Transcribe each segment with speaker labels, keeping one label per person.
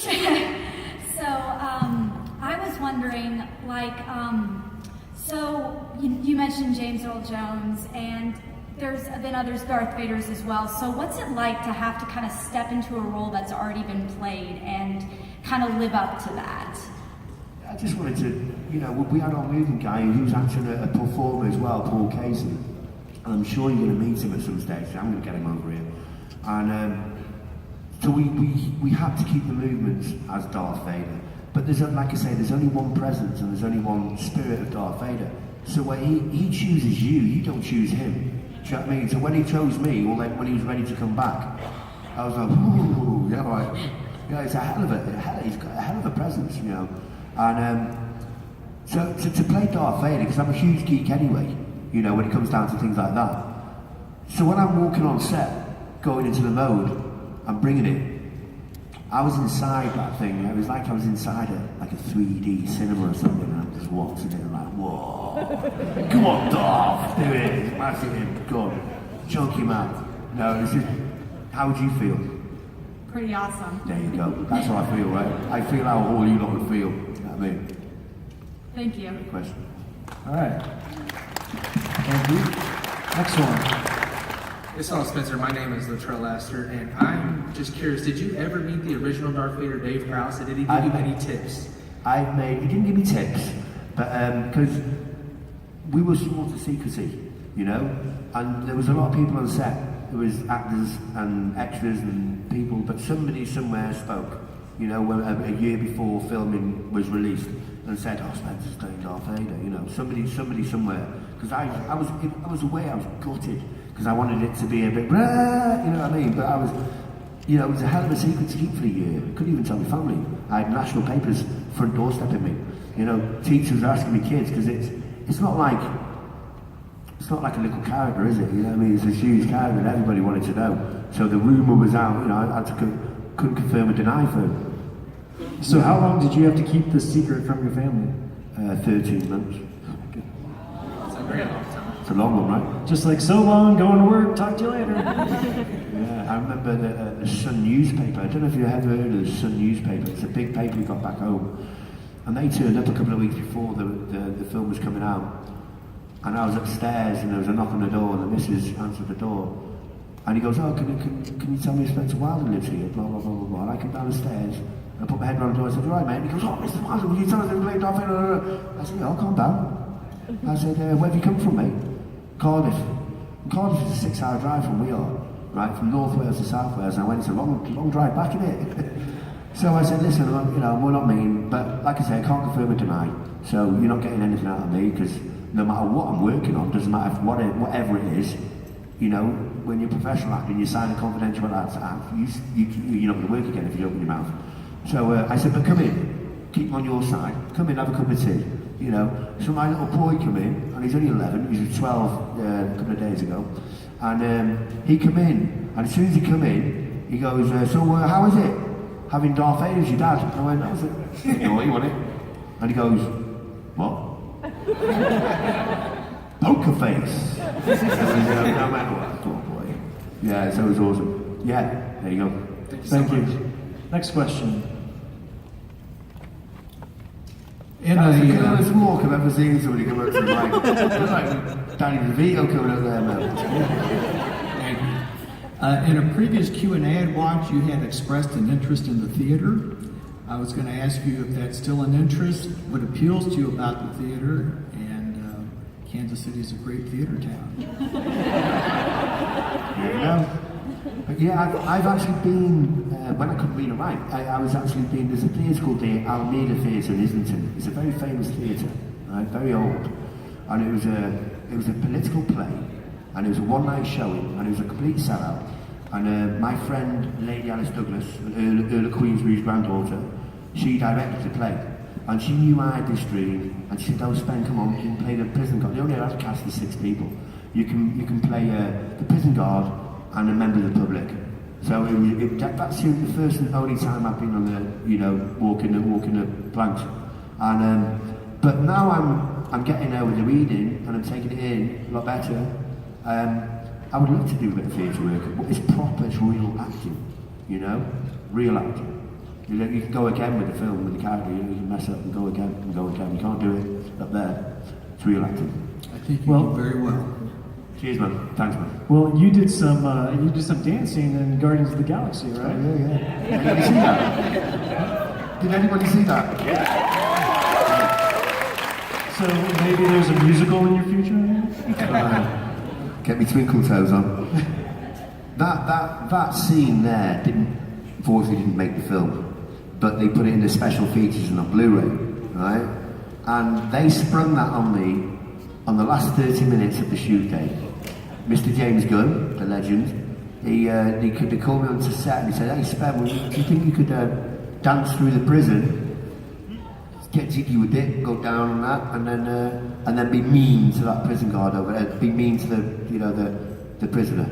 Speaker 1: So, I was wondering, like, so you mentioned James Earl Jones, and there's been others, Darth Vader's as well. So what's it like to have to kind of step into a role that's already been played and kind of live up to that?
Speaker 2: I just wanted to, we had our moving guy who's actually a performer as well, Paul Casey. And I'm sure you're going to meet him at some stage, so I'm going to get him over here. And so we had to keep the movements as Darth Vader. But there's, like I say, there's only one presence and there's only one spirit of Darth Vader. So when he chooses you don't choose him. Do you know what I mean? So when he chose me, or like when he was ready to come back, I was like, ooh, it's he's got a hell of a presence, And so to play Darth Vader, because I'm a huge geek anyway, when it comes down to things like that. So when I'm walking on set, going into the mode, I'm bringing it. I was inside that thing. It was like I was inside a 3D cinema or something, and I'm just watching it and like, whoa, come on, Darth, do it, smash it, go on, chunk him out. No, it's just, how would you feel?
Speaker 1: Pretty awesome.
Speaker 2: There you go. That's how I feel, right? I feel how all you lot would feel. You know what I mean?
Speaker 1: Thank you.
Speaker 2: Good question.
Speaker 3: All right. Thank you. Next one.
Speaker 4: It's all Spencer. My name is Latrell Astor, and I'm just curious, did you ever meet the original Darth Vader, Dave Prowse, and did he give you any tips?
Speaker 2: He didn't give me tips, but because we were sworn to secrecy, and there was a lot of people on set. There was actors and extras and people, but somebody somewhere spoke, a year before filming was released, and said, "Oh, Spencer's playing Darth Vader," somebody somewhere. Because I was away, I was gutted, because I wanted it to be a bit, you know what I mean? But I was, it was a hell of a secret to keep for a year. I couldn't even tell my family. I had national papers front door stepping me. Teachers were asking me kids, because it's not like a little character, is it? You know what I mean? It's a huge character, and everybody wanted to know. So the rumour was out. I had to couldn't confirm or deny for him.
Speaker 3: So how long did you have to keep this secret from your family?
Speaker 2: 13 months.
Speaker 4: It's a very long time.
Speaker 2: It's a long one, right?
Speaker 3: Just like, so long, going to work, talk to you later.
Speaker 2: Yeah, I remember the Sun newspaper. I don't know if you ever heard of the Sun newspaper. It's a big paper we got back home. And they turned up a couple of weeks before the film was coming out. And I was upstairs and there was a knock on the door and the missus answered the door. And he goes, "Oh, can you tell me if Spencer Wilder lives here?" Blah, blah, blah, blah, blah. And I come down the stairs and I put my head around the door and I said, "Right, mate." And he goes, "Oh, Mr. Wilder, will you tell us if you played Darth Vader?" I said, "Yeah, calm down." I said, "Where have you come from, mate?" "Cardiff." And Cardiff is a 6-hour drive from we are, right? From North Wales to South Wales. And I went, "It's a long drive back, isn't it?" So I said, "Listen, we're not mean, but like I say, I can't confirm or deny. So you're not getting anything out of me, because no matter what I'm working on, doesn't matter whatever it is, when you're a professional actor and you sign a confidential act, you're not going to work again if you open your mouth." So I said, "But come in, keep on your side, come in, have a cup of tea." So my little boy come in, and he's only 11, he was 12 a couple of days ago, and he come in, and as soon as he come in, he goes, "So how is it, having Darth Vader as your dad?" And I went, "That was it, naughty, wasn't it?" And he goes, "What?" "Poker face." No matter what. Oh boy. Yeah, so it was awesome. Yeah, there you go.
Speaker 3: Thank you. Next question.
Speaker 2: That's the coolest walk I've ever seen somebody come up to the mic. It's like Danny DeVito coming up there, man.
Speaker 5: Thank you. In a previous Q&A I'd watched, you had expressed an interest in the theater. I was going to ask you if that's still an interest, what appeals to you about the theater, and Kansas City is a great theater town.
Speaker 2: There you go. But yeah, I've actually been, when I couldn't read or write, I was actually been, there's a theatre called the Alameda Theatre in Islington. It's a very famous theatre, right, very old. And it was a political play, and it was a one-night showing, and it was a complete sellout. And my friend, Lady Alice Douglas, Earl of Queensberry's granddaughter, she directed the play. And she knew I had this dream, and she said, "Oh, Spen, come on, you can play the prison guard." They only had a cast of 6 people. You can play the prison guard and a member of the public. So that's the first and only time I've been on the, walking the planks. And but now I'm getting there with the reading, and I'm taking it in a lot better. I would love to do a bit of theatre work. It's proper, it's real acting, real acting. You know, you can go again with the film, with the character. You can mess up and go again and go again. You can't do it up there. It's real acting.
Speaker 5: I think you did very well.
Speaker 2: Cheers, man. Thanks, man.
Speaker 3: Well, you did some dancing in Guardians of the Galaxy, right?
Speaker 2: Yeah. Anybody see that? Did anybody see that?
Speaker 3: So maybe there's a musical in your future?
Speaker 2: Get me twinkle toes on. That scene there unfortunately didn't make the film, but they put it in the special features and on Blu-ray, right? And they sprung that on me on the last 30 minutes of the shoot day. Mr. James Gunn, the legend, they called me onto set and he said, "Hey, Spen, do you think you could dance through the prison? Get jiggy with it, go down on that, and then be mean to that prison guard over there, be mean to the prisoner."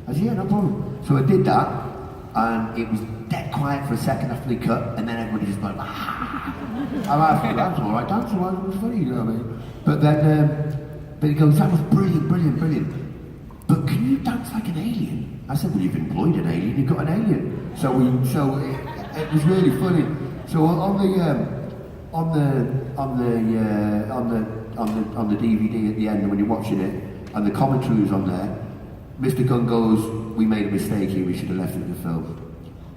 Speaker 2: I said, "Yeah, no problem." So I did that, and it was dead quiet for a second after they cut, and then everybody just went, "Ah!" That's all right, that's all right, it was funny, you know what I mean? But then, but he goes, "That was brilliant. But can you dance like an alien?" I said, "Well, you've employed an alien, you've got an alien." So it was really funny. So on the DVD at the end when you're watching it, and the commentary was on there, Mr. Gunn goes, "We made a mistake here, we should have left it in the film."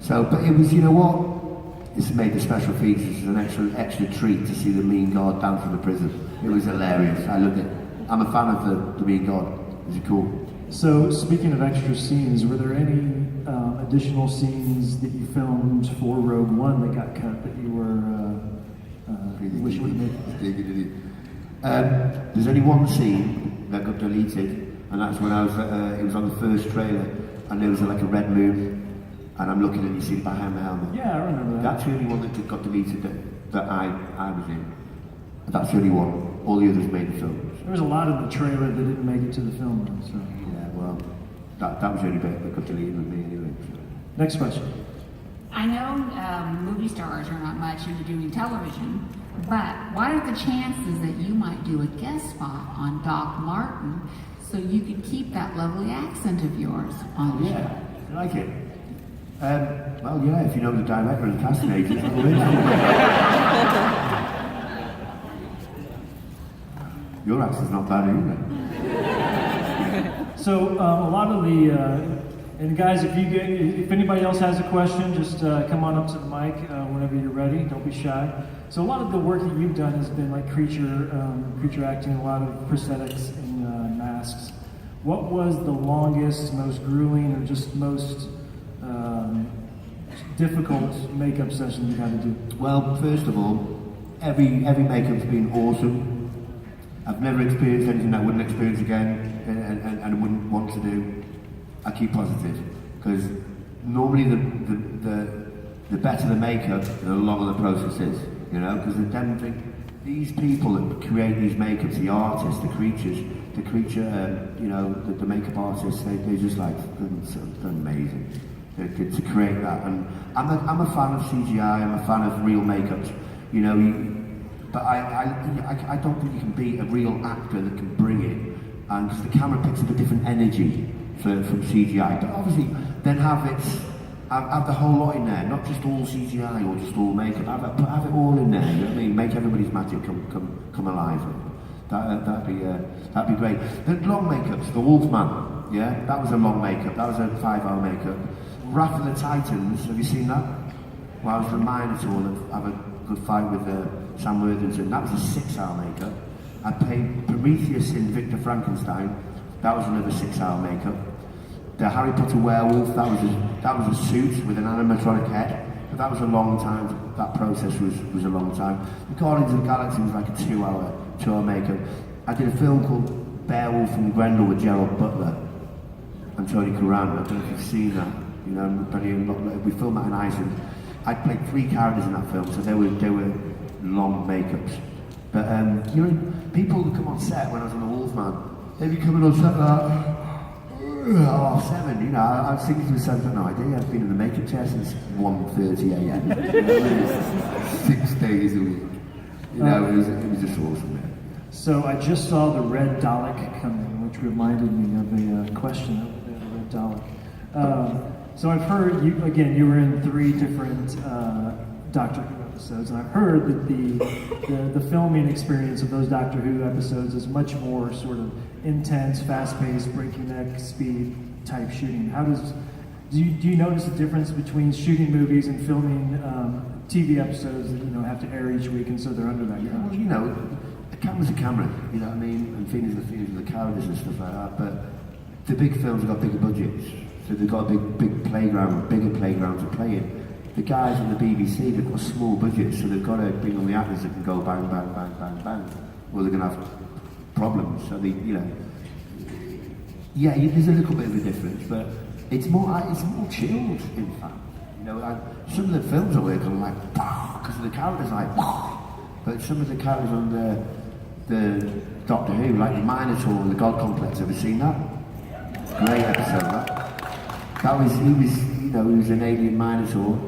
Speaker 2: So, but it was, you know what? It's made the special features as an extra treat to see the mean god dance in the prison. It was hilarious. I loved it. I'm a fan of the mean god. It was cool.
Speaker 3: So, speaking of extra scenes, were there any additional scenes that you filmed for Rogue One that got cut that you were wish would have made?
Speaker 2: There's only one scene that got deleted, and that's when I was. It was on the first trailer, and there was like a red moon, and I'm looking and you see it behind my helmet.
Speaker 3: Yeah, I remember that.
Speaker 2: That's the only one that got deleted that I was in. That's the only one. All the others made the film.
Speaker 3: There was a lot in the trailer that didn't make it to the film, though, so.
Speaker 2: Yeah, well, that was the only bit that got deleted with me anyway. So.
Speaker 3: Next question.
Speaker 6: I know movie stars are not much into doing television, but what are the chances that you might do a guest spot on Doc Martin so you can keep that lovely accent of yours on the show?
Speaker 2: Yeah, I like it. Well, yeah, if you know the director and the casting agent, your accent's not bad either.
Speaker 3: So a lot of the and guys, if anybody else has a question, just come on up to the mic whenever you're ready. Don't be shy. So a lot of the work that you've done has been like creature acting, a lot of prosthetics and masks. What was the longest, most grueling, or just most difficult makeup session you had to do?
Speaker 2: Well, first of all, every makeup's been awesome. I've never experienced anything I wouldn't experience again and wouldn't want to do. I keep positive, because normally the better the makeup, the longer the process is, you know, because these people that create these makeups, the artists, the creature, you know, the makeup artists, they just like, they're amazing to create that. And I'm a fan of CGI, I'm a fan of real makeups, you know, but I don't think you can beat a real actor that can bring it, and because the camera picks up a different energy from CGI. But obviously, then have the whole lot in there, not just all CGI or just all makeup. Have it all in there. You know what I mean? Make everybody's magic come alive. That'd be great. The long makeups, the Wolfman, yeah, that was a long makeup. That was a 5-hour makeup. Wrath of the Titans. Have you seen that? Well, I was the Minotaur that have a good fight with Sam Worthington. That was a 6-hour makeup. I played Prometheus in Victor Frankenstein. That was another 6-hour makeup. The Harry Potter werewolf, that was a suit with an animatronic head. But that was a long time. That process was a long time. The Guardians of the Galaxy was like a 2-hour makeup. I did a film called Beowulf and Grendel with Gerald Butler and Tony Curran. I don't know if you've seen that. You know, we filmed that in Iceland. I played 3 characters in that film, so they were long makeups. But you know, people who come on set when I was on the Wolfman, they'd be coming on set like 7, you know. I was thinking to myself, I've got no idea. I've been in the makeup chair since 1:30 a.m. 6 days a week. You know, it was just awesome, man.
Speaker 3: So I just saw the red Dalek coming, which reminded me of a question of the red Dalek. So I've heard you again. You were in 3 different Doctor Who episodes, and I've heard that the filming experience of those Doctor Who episodes is much more sort of intense, fast-paced, breaking-neck speed type shooting. Do you notice a difference between shooting movies and filming TV episodes that have to air each week, and so they're under that?
Speaker 2: Well, a camera's a camera. You know what I mean? And feelings are feelings of the characters and stuff like that. But the big films have got bigger budgets, so they've got a bigger playground to play in. The guys on the BBC, they've got a small budget, so they've got to bring on the actors that can go bang, bang, bang, bang, bang, or they're going to have problems. So there's a little bit of a difference, but it's more chilled, in fact. Some of the films I work on are like, because the characters are like, but some of the characters on the Doctor Who, like the Minotaur and the God Complex, ever seen that? Great episode, he was an alien Minotaur,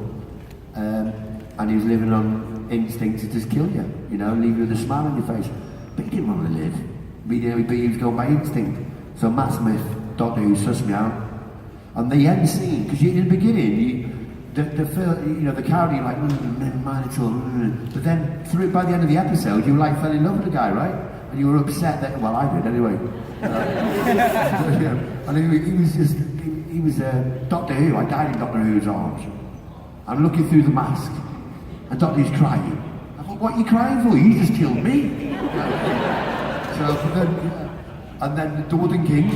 Speaker 2: and he was living on instinct to just kill you, leave you with a smile on your face. But he didn't want to live. He was going by instinct. So Matt Smith, Doctor Who, sussed me out. And the end scene, because in the beginning, the character, you're like, Minotaur, but then by the end of the episode, you fell in love with the guy, right? And you were upset that, well, I did anyway. And he was Doctor Who. I died in Doctor Who's arms. I'm looking through the mask, and Doctor Who's crying. I thought, what are you crying for? You just killed me. And then The Wooden King.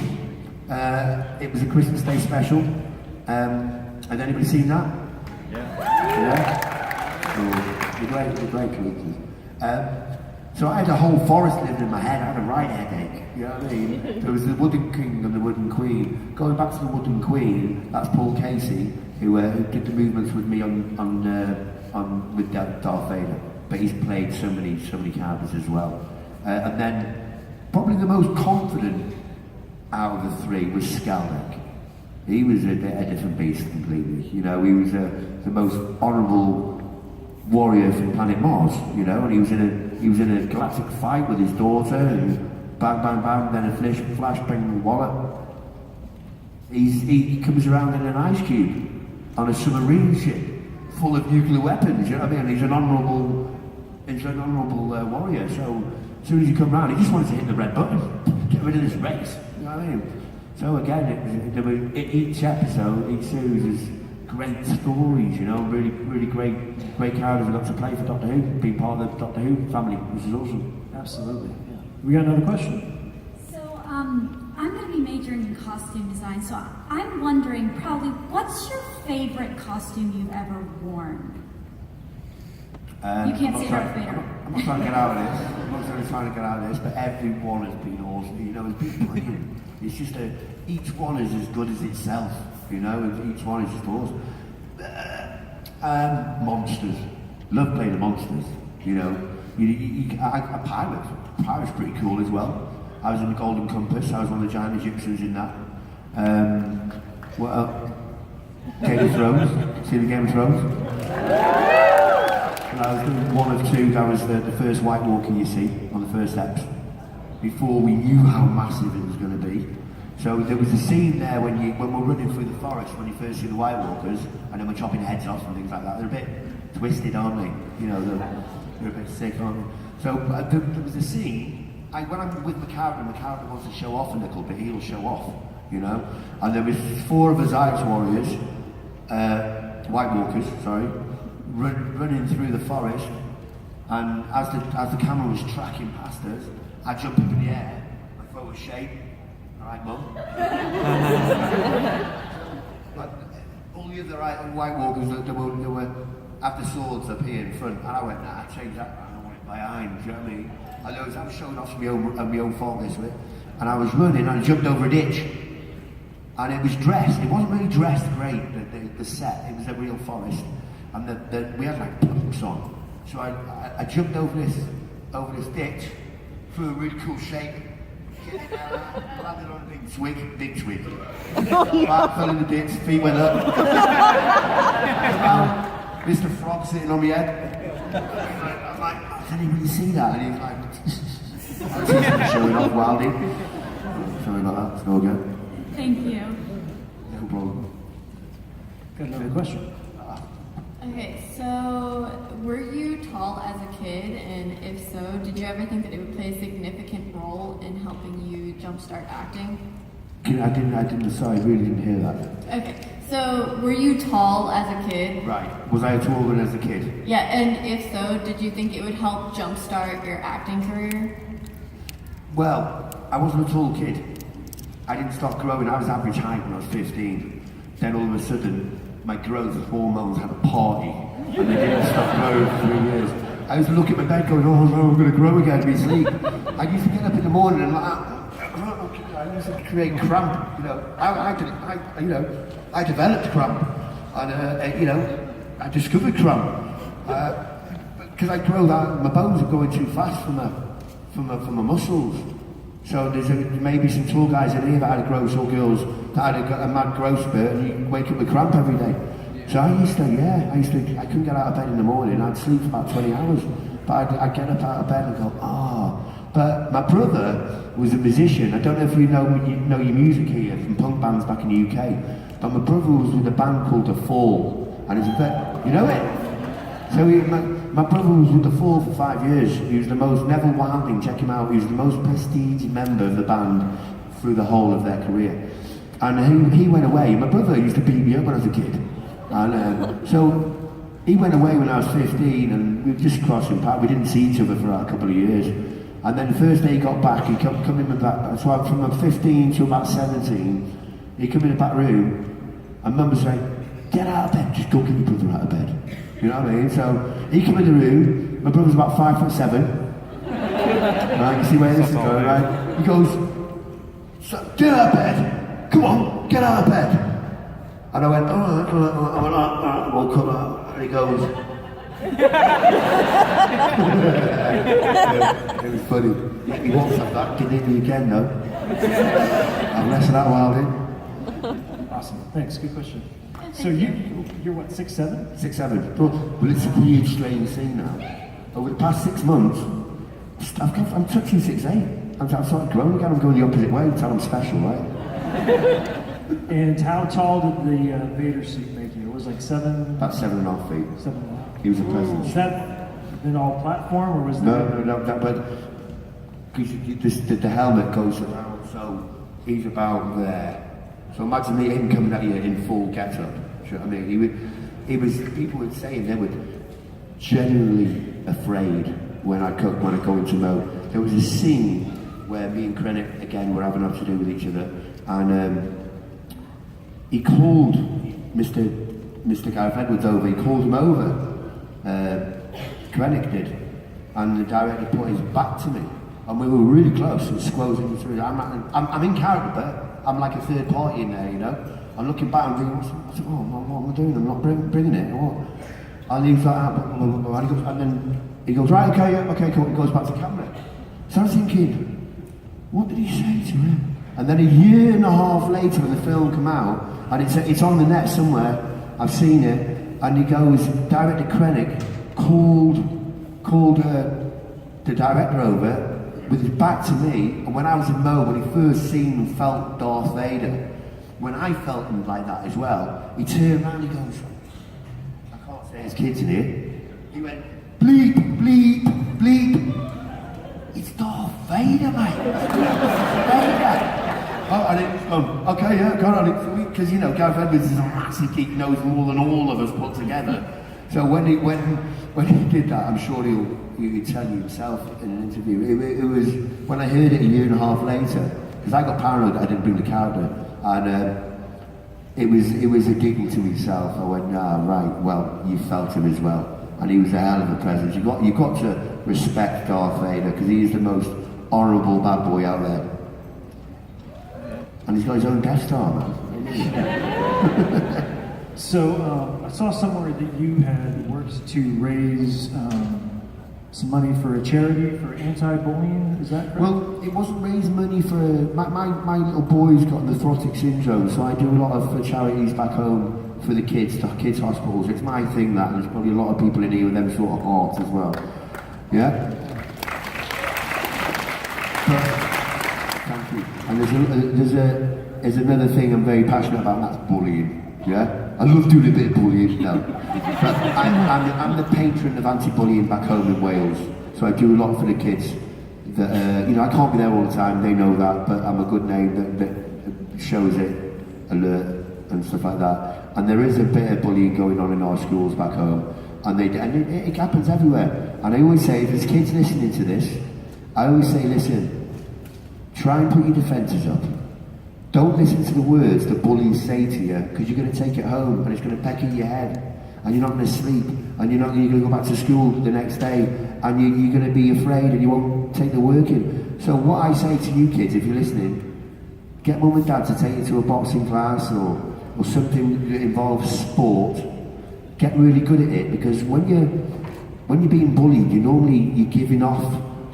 Speaker 2: It was a Christmas Day special. Had anybody seen that? Yeah. So, the great creatures. So I had a whole forest living in my head. I had a right headache. You know what I mean? There was the Wooden King and the Wooden Queen. Going back to the Wooden Queen, that's Paul Casey, who did the movements with me with Darth Vader. But he's played so many characters as well. And then probably the most confident out of the 3 was Skellig. He was a different beast completely. He was the most honourable warrior from planet Mars. And he was in a galactic fight with his daughter, and bang, bang, bang. Then a flash bang the wallet. He comes around in an ice cube on a submarine ship full of nuclear weapons. You know what I mean? He's an honourable warrior. So as soon as he come round, he just wanted to hit the red button, get rid of this race. You know what I mean? So again, each episode, each series is great stories, really, really great characters I got to play for Doctor Who, being part of the Doctor Who family, which is awesome.
Speaker 3: Absolutely. Yeah. We got another question.
Speaker 1: So, I'm going to be majoring in costume design, so I'm wondering probably, what's your favorite costume you've ever worn? You can't say Darth Vader.
Speaker 2: I'm not trying to get out of this. I'm not really trying to get out of this, but every one has been awesome. It's been brilliant. It's just each one is as good as itself. And each one is just awesome. Monsters. Love playing the monsters. A pirate. Pirate's pretty cool as well. I was in the Golden Compass. I was one of the giant Egyptians in that. What else? Game of Thrones. See the Game of Thrones? And I was doing one of 2. That was the first White Walker you see on the first steps. Before we knew how massive it was going to be. So there was a scene there when we're running through the forest, when you first see the White Walkers, and then we're chopping heads off and things like that. They're a bit twisted, aren't they? They're a bit sick, aren't they? So there was a scene, when I'm with my character wants to show off a little bit, he'll show off, And there was 4 of us Ice Warriors, White Walkers, sorry, running through the forest, and as the camera was tracking past us, I jump up in the air, I throw a shape. Alright, Mum. But all the other White Walkers, they were have the swords up here in front, and I went, nah, change that around, I want it behind, do you know what I mean? And I was showing off my own fault this way, and I was running, and I jumped over a ditch, and it was dressed, it wasn't really dressed great, the set, it was a real forest, and we had like pumps on, so I jumped over this ditch, threw a really cool shape, landed on a big swig. Fell in the ditch, feet went up. Mr. Frog sitting on my head. I'm like, does anybody see that? And he's like, showing off Wildy. Sorry about that, it's no good.
Speaker 1: Thank you.
Speaker 2: No problem.
Speaker 3: Got another question.
Speaker 7: Okay, so were you tall as a kid, and if so, did you ever think that it would play a significant role in helping you jumpstart acting?
Speaker 2: Sorry, I really didn't hear that.
Speaker 7: Okay, so were you tall as a kid?
Speaker 2: Right. Was I taller as a kid?
Speaker 7: Yeah, and if so, did you think it would help jumpstart your acting career?
Speaker 2: Well, I wasn't a tall kid. I didn't start growing. I was average height when I was 15. Then all of a sudden, my growth hormones had a party, and they didn't stop growing for 3 years. I used to look at my bed going, oh no, I'm going to grow again in my sleep. I used to get up in the morning and I used to create cramp, you know. I developed cramp, and I discovered cramp because I grow that. My bones are going too fast from my muscles. So there's maybe some tall guys in here that had growth, or girls that had a mad growth spurt, and you wake up with cramp every day. So I couldn't get out of bed in the morning. I'd sleep for about 20 hours, but I'd get up out of bed and go, But my brother was a musician. I don't know if you know your music here from punk bands back in the UK, but my brother was with a band called The Fall, and it's a bit, you know it? So my brother was with The Fall for 5 years. He was the most, Neville Wilding, check him out, he was the most prestige member of the band through the whole of their career. And he went away. My brother used to beat me up when I was a kid. And so he went away when I was 15, and we were just crossing paths. We didn't see each other for a couple of years. And then the first day he got back, he come in the back, so from 15 to about 17, he come in the back room, and Mum was like, get out of bed, just go get your brother out of bed. You know what I mean? So he come in the room, my brother's about 5'7". Right, you see where this is going, right? He goes, so, get out of bed, come on, get out of bed. And I went, I woke up, and he goes, it was funny. He won't have that, didn't he, again though? I'm less of that Wilding.
Speaker 3: Awesome. Thanks. Good question. So you're what, 6'7"?
Speaker 2: 6'7". Well, it's a weird, strange thing now. Over the past 6 months, I'm touching 6'8". I've started growing again. I'm going the opposite way until I'm special, right?
Speaker 3: And how tall did the Vader suit make you? It was like 7?
Speaker 2: About 7.5 feet.
Speaker 3: 7.5.
Speaker 2: He was a presence.
Speaker 3: Is that an all platform, or was
Speaker 2: No, but because the helmet goes around, so he's about there. So imagine him coming at you in full get-up. You know what I mean? People would say they were genuinely afraid when I go into mode. There was a scene where me and Krennic again were having enough to do with each other, and he called Mr. Gareth Edwards over. He called him over. Krennic did, and the director put his back to me, and we were really close. It was squozing through. I'm in character, but I'm like a third party in there, you know. I'm looking back and thinking, what am I doing? I'm not bringing it. What? And he was like, and then he goes, right, okay, cool. He goes back to the camera. So I was thinking, what did he say to him? And then a year and a half later, when the film came out, and it's on the net somewhere, I've seen it, and he goes, director Krennic called the director over with his back to me, and when I was in Mo, when he first seen and felt Darth Vader, when I felt him like that as well, he turned around and he goes, I can't say his kids in here, he went, bleep, bleep, bleep, it's Darth Vader, mate, Vader. Oh, and it was okay, yeah, go on, because you know, Gareth Edwards is a massive geek, knows more than all of us put together. So when he did that, I'm sure he'd tell you himself in an interview. It was when I heard it a year and a half later, because I got paranoid that I didn't bring the character, and it was a giggle to myself. I went, right, well, you felt him as well, and he was a hell of a presence. You got to respect Darth Vader because he is the most honourable bad boy out there. And he's got his own Death Star, man.
Speaker 3: So I saw somewhere that you had worked to raise some money for a charity for anti-bullying. Is that correct?
Speaker 2: Well, it wasn't raise money for my little boy's got nephrotic syndrome, so I do a lot of charities back home for the kids hospitals. It's my thing that, and there's probably a lot of people in here with them sort of hearts as well. Yeah. Thank you. And there's another thing I'm very passionate about, and that's bullying. Yeah? I love doing a bit of bullying, no. But I'm the patron of anti-bullying back home in Wales, so I do a lot for the kids. That, you know, I can't be there all the time, they know that, but I'm a good name that shows it, alert and stuff like that. And there is a bit of bullying going on in our schools back home, and it happens everywhere. And I always say, if there's kids listening to this, I always say, listen, try and put your defences up. Don't listen to the words that bullies say to you, because you're going to take it home and it's going to peck in your head, and you're not going to sleep, and you're going to go back to school the next day, and you're going to be afraid and you won't take the work in. So what I say to you kids, if you're listening, get mum and dad to take you to a boxing class or something that involves sport. Get really good at it, because when you're being bullied, you're giving off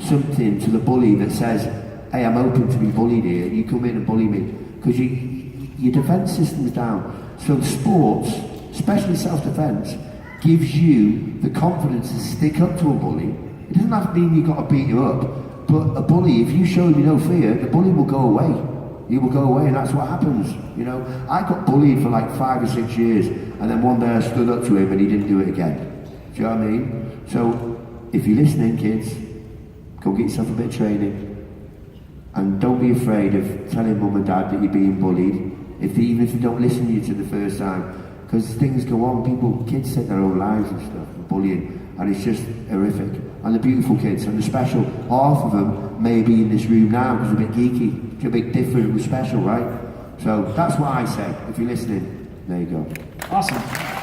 Speaker 2: something to the bully that says, hey, I'm open to be bullied here, you come in and bully me, because your defence system's down. So sports, especially self-defence, gives you the confidence to stick up to a bully. It doesn't have to mean you've got to beat you up, but a bully, if you show him no fear, the bully will go away. He will go away, and that's what happens. You know, I got bullied for like 5 or 6 years, and then one day I stood up to him and he didn't do it again. Do you know what I mean? So, if you're listening, kids, go get yourself a bit of training. And don't be afraid of telling mum and dad that you're being bullied, even if they don't listen to you to the first time. Because things go on, kids take their own lives and stuff, and bullying, and it's just horrific. And the beautiful kids, and the special, half of them may be in this room now because they're a bit geeky, a bit different, we're special, right? So that's what I say. If you're listening, there you go.
Speaker 3: Awesome.